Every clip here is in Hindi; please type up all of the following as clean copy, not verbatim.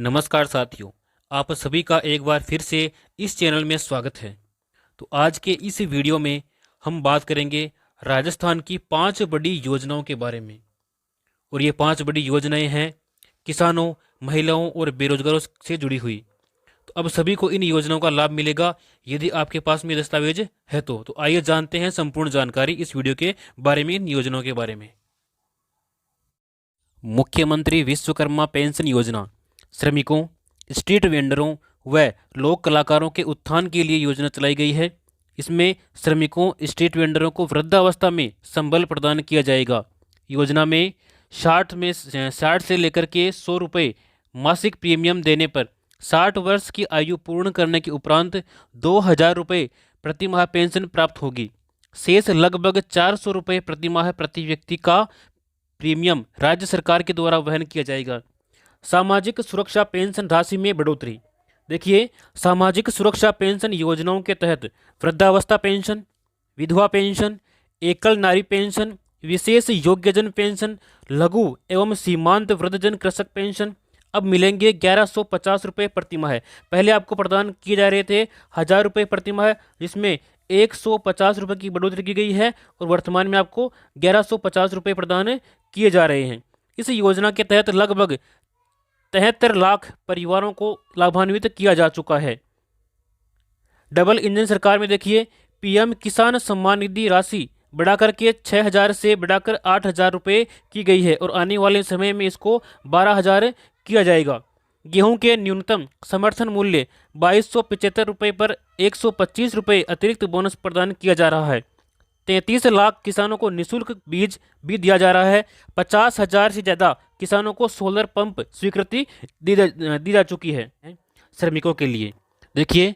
नमस्कार साथियों, आप सभी का एक बार फिर से इस चैनल में स्वागत है। तो आज के इस वीडियो में हम बात करेंगे राजस्थान की 5 बड़ी योजनाओं के बारे में। और ये 5 बड़ी योजनाएं हैं किसानों, महिलाओं और बेरोजगारों से जुड़ी हुई। तो अब सभी को इन योजनाओं का लाभ मिलेगा यदि आपके पास में दस्तावेज है तो आइए जानते हैं संपूर्ण जानकारी इस वीडियो के बारे में, इन योजनाओं के बारे में। मुख्यमंत्री विश्वकर्मा पेंशन योजना श्रमिकों, स्ट्रीट वेंडरों व लोक कलाकारों के उत्थान के लिए योजना चलाई गई है। इसमें श्रमिकों, स्ट्रीट वेंडरों को वृद्धावस्था में संबल प्रदान किया जाएगा। योजना में 60 से लेकर के 100 रुपये मासिक प्रीमियम देने पर 60 वर्ष की आयु पूर्ण करने के उपरांत 2,000 रुपये प्रति माह पेंशन प्राप्त होगी। शेष लगभग 400 रुपये प्रति माह प्रति व्यक्ति का प्रीमियम राज्य सरकार के द्वारा वहन किया जाएगा। सामाजिक सुरक्षा पेंशन राशि में बढ़ोतरी। देखिए, सामाजिक सुरक्षा पेंशन योजनाओं के तहत वृद्धावस्था पेंशन, विधवा पेंशन, एकल नारी पेंशन, विशेष योग्यजन पेंशन, लघु एवं सीमांत वृद्धजन कृषक पेंशन अब मिलेंगे 1150 रुपये प्रति माह। पहले आपको प्रदान किए जा रहे थे 1,000 रुपये प्रति माह, जिसमें 150 रुपये की बढ़ोतरी की गई है और वर्तमान में आपको 1150 रुपये प्रदान किए जा रहे हैं। इस योजना के तहत लगभग 73 लाख परिवारों को लाभान्वित किया जा चुका है। डबल इंजन सरकार में देखिए, पीएम किसान सम्मान निधि राशि बढ़ाकर के 6,000 से बढ़ाकर 8,000 रुपये की गई है और आने वाले समय में इसको 12,000 किया जाएगा। गेहूं के न्यूनतम समर्थन मूल्य 2,275 रुपये पर 125 रुपये अतिरिक्त बोनस प्रदान किया जा रहा है। 33 लाख किसानों को निःशुल्क बीज भी दिया जा रहा है। 50,000 से ज़्यादा किसानों को सोलर पंप स्वीकृति दी जा चुकी है। श्रमिकों के लिए देखिए,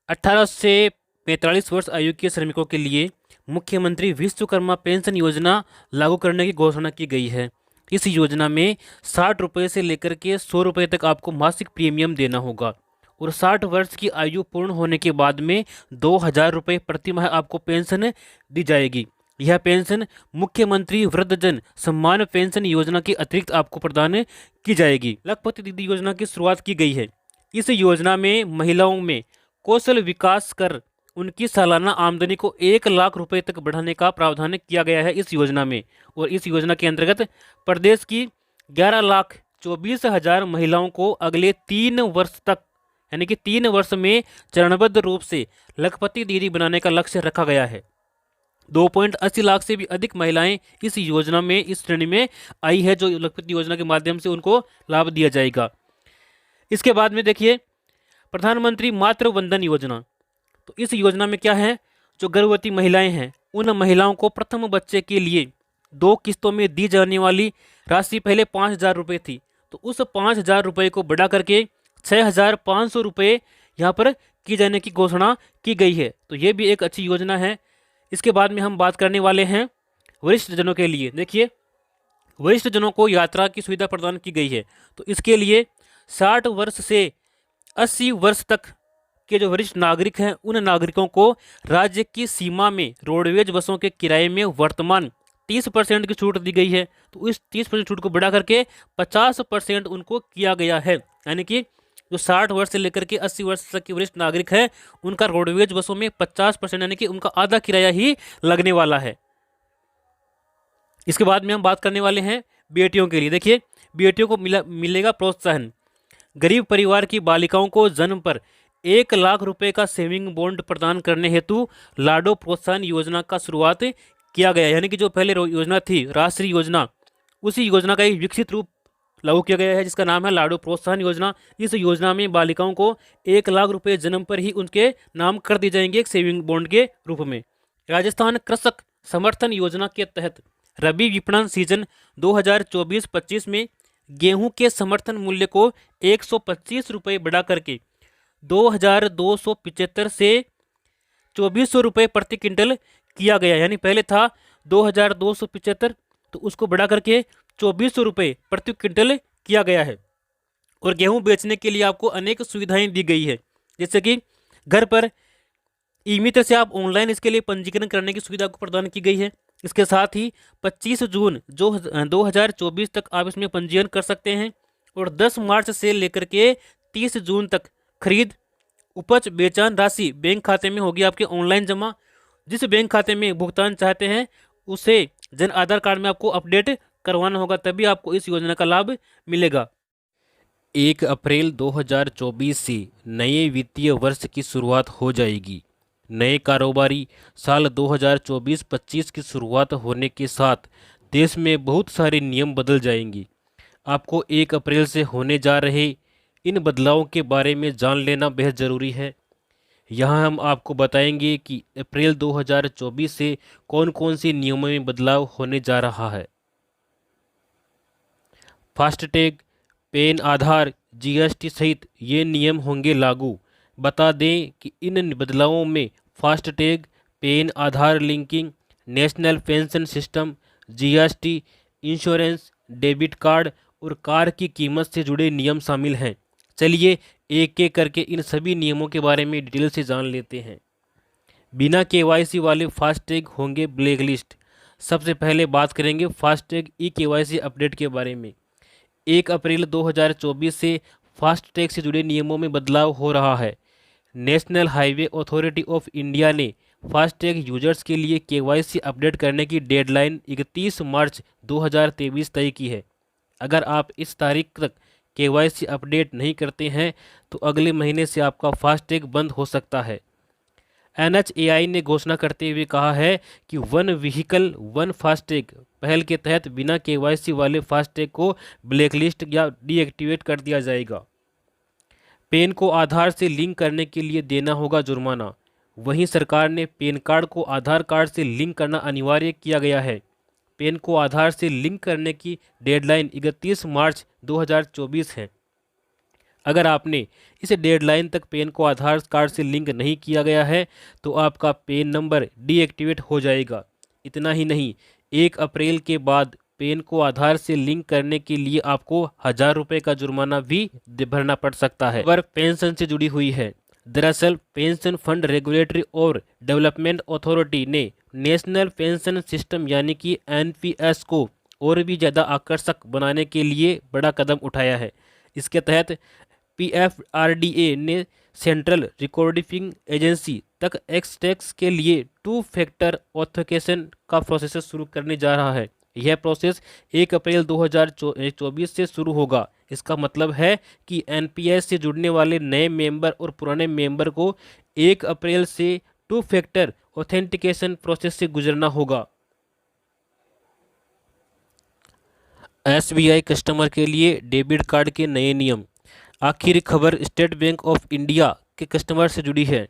18 से 45 वर्ष आयु के श्रमिकों के लिए मुख्यमंत्री विश्वकर्मा पेंशन योजना लागू करने की घोषणा की गई है। इस योजना में 60 रुपये से लेकर के 100 रुपये तक आपको मासिक प्रीमियम देना होगा और 60 वर्ष की आयु पूर्ण होने के बाद में 2,000 रुपये प्रति माह आपको पेंशन दी जाएगी। यह पेंशन मुख्यमंत्री वृद्धजन सम्मान पेंशन योजना के अतिरिक्त आपको प्रदान की जाएगी। लखपति दीदी योजना की शुरुआत की गई है। इस योजना में महिलाओं में कौशल विकास कर उनकी सालाना आमदनी को 1 लाख रुपए तक बढ़ाने का प्रावधान किया गया है इस योजना में। और इस योजना के अंतर्गत प्रदेश की 11,24,000 महिलाओं को अगले 3 वर्ष तक, यानी कि 3 वर्ष में चरणबद्ध रूप से लखपति दीदी बनाने का लक्ष्य रखा गया है। 2.80 लाख से भी अधिक महिलाएं इस योजना में, इस श्रेणी में आई है, जो लखपति योजना के माध्यम से उनको लाभ दिया जाएगा। इसके बाद में देखिए, प्रधानमंत्री मातृ वंदन योजना। तो इस योजना में क्या है, जो गर्भवती महिलाएं हैं उन महिलाओं को प्रथम बच्चे के लिए 2 किस्तों में दी जाने वाली राशि पहले 5,000 रुपये थी, तो उस 5,000 रुपये को बढ़ा करके 6,500 रुपये यहाँ पर की जाने की घोषणा की गई है। तो ये भी एक अच्छी योजना है। इसके बाद में हम बात करने वाले हैं वरिष्ठ जनों के लिए। देखिए, वरिष्ठ जनों को यात्रा की सुविधा प्रदान की गई है। तो इसके लिए 60 वर्ष से 80 वर्ष तक के जो वरिष्ठ नागरिक हैं उन नागरिकों को राज्य की सीमा में रोडवेज बसों के किराए में वर्तमान 30% की छूट दी गई है। तो इस 30% छूट को बढ़ा करके 50% उनको किया गया है, यानी कि जो 60 वर्ष से लेकर के 80 वर्ष तक के वरिष्ठ नागरिक हैं उनका रोडवेज बसों में 50%, यानी कि उनका आधा किराया ही लगने वाला है। इसके बाद में हम बात करने वाले हैं बेटियों के लिए। देखिए, बेटियों को मिलेगा प्रोत्साहन। गरीब परिवार की बालिकाओं को जन्म पर 1 लाख रुपए का सेविंग बॉन्ड प्रदान करने हेतु लाडो प्रोत्साहन योजना का शुरुआत किया गया, यानी कि जो पहले योजना थी राष्ट्रीय योजना, उसी योजना का एक विकसित रूप लागू किया गया है जिसका नाम है लाडो प्रोत्साहन योजना। इस योजना में बालिकाओं को 1 लाख रुपए जन्म पर ही उनके नाम कर दिए जाएंगे एक सेविंग बॉन्ड के रूप में। राजस्थान कृषक समर्थन योजना के तहत रबी विपणन सीजन 2024-25 में गेहूं के समर्थन मूल्य को 125 रुपये बढ़ा करके 2,275 से 2,400 रुपये प्रति क्विंटल किया गया। यानी पहले था 2,275, तो उसको बढ़ा करके 2,400 रुपये प्रति क्विंटल किया गया है। और गेहूं बेचने के लिए आपको अनेक सुविधाएं दी गई है, जैसे कि घर पर ई मित्र से आप ऑनलाइन इसके लिए पंजीकरण करने की सुविधा को प्रदान की गई है। इसके साथ ही 25 जून जो 2024 तक आप इसमें पंजीयन कर सकते हैं और 10 मार्च से लेकर के 30 जून तक खरीद उपज बेचान राशि बैंक खाते में होगी आपके ऑनलाइन जमा। जिस बैंक खाते में भुगतान चाहते हैं उसे जन आधार कार्ड में आपको अपडेट करवाना होगा, तभी आपको इस योजना का लाभ मिलेगा। 1 अप्रैल 2024 से नए वित्तीय वर्ष की शुरुआत हो जाएगी। नए कारोबारी साल 2024-25 की शुरुआत होने के साथ देश में बहुत सारे नियम बदल जाएंगे। आपको 1 अप्रैल से होने जा रहे इन बदलावों के बारे में जान लेना बेहद ज़रूरी है। यहाँ हम आपको बताएंगे कि अप्रैल 2024 से कौन कौन सी नियमों में बदलाव होने जा रहा है। फास्टैग, पैन, आधार, जीएसटी सहित ये नियम होंगे लागू। बता दें कि इन बदलावों में FASTag, PAN, Aadhaar linking, national pension system, GST, insurance, debit card और कार की कीमत से जुड़े नियम शामिल हैं। चलिए एक एक करके इन सभी नियमों के बारे में डिटेल से जान लेते हैं। बिना केवाईसी वाले फास्टैग होंगे ब्लैकलिस्ट। सबसे पहले बात करेंगे फास्टैग ई केवाईसी अपडेट के बारे में। 1 अप्रैल 2024 से फास्टैग से जुड़े नियमों में बदलाव हो रहा है। National highway authority of India ने फास्टैग यूजर्स के लिए केवाईसी अपडेट करने की डेडलाइन 31 मार्च 2023 तय की है। अगर आप इस तारीख तक केवाईसी अपडेट नहीं करते हैं तो अगले महीने से आपका फास्टैग बंद हो सकता है। NHAI ने घोषणा करते हुए कहा है कि वन व्हीकल वन फास्टैग पहल के तहत बिना केवाईसी वाले फास्टैग को ब्लैकलिस्ट या डीएक्टिवेट कर दिया जाएगा। पैन को आधार से लिंक करने के लिए देना होगा जुर्माना। वहीं सरकार ने पैन कार्ड को आधार कार्ड से लिंक करना अनिवार्य किया गया है। पैन को आधार से लिंक करने की डेडलाइन 31 मार्च 2024 है। अगर आपने इस डेडलाइन तक पैन को आधार कार्ड से लिंक नहीं किया गया है तो आपका पैन नंबर डीएक्टिवेट हो जाएगा। इतना ही नहीं, 1 अप्रैल के बाद पैन को आधार से लिंक करने के लिए आपको 1000 रुपये का जुर्माना भी भरना पड़ सकता है। अगर पेंशन से जुड़ी हुई है। दरअसल पेंशन फंड रेगुलेटरी और डेवलपमेंट अथॉरिटी ने नेशनल पेंशन सिस्टम यानी कि एनपीएस को और भी ज़्यादा आकर्षक बनाने के लिए बड़ा कदम उठाया है। इसके तहत पीएफआरडीए ने सेंट्रल रिकॉर्डिंग एजेंसी तक एक्स टैक्स के लिए 2 फैक्टर ऑथेंटिकेशन का प्रोसेस शुरू करने जा रहा है। यह प्रोसेस 1 अप्रैल 2024 से शुरू होगा। इसका मतलब है कि एनपीएस से जुड़ने वाले नए मेंबर और पुराने मेंबर को 1 अप्रैल से 2 फैक्टर ऑथेंटिकेशन प्रोसेस से गुजरना होगा। एसबीआई कस्टमर के लिए डेबिट कार्ड के नए नियम। आखिरी खबर स्टेट बैंक ऑफ इंडिया के कस्टमर से जुड़ी है।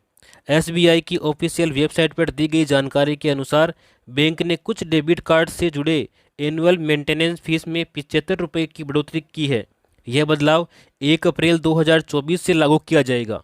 एसबीआई की ऑफिशियल वेबसाइट पर दी गई जानकारी के अनुसार बैंक ने कुछ डेबिट कार्ड से जुड़े एनुअल मेंटेनेंस फीस में 75 रुपये की बढ़ोतरी की है। यह बदलाव 1 अप्रैल 2024 से लागू किया जाएगा।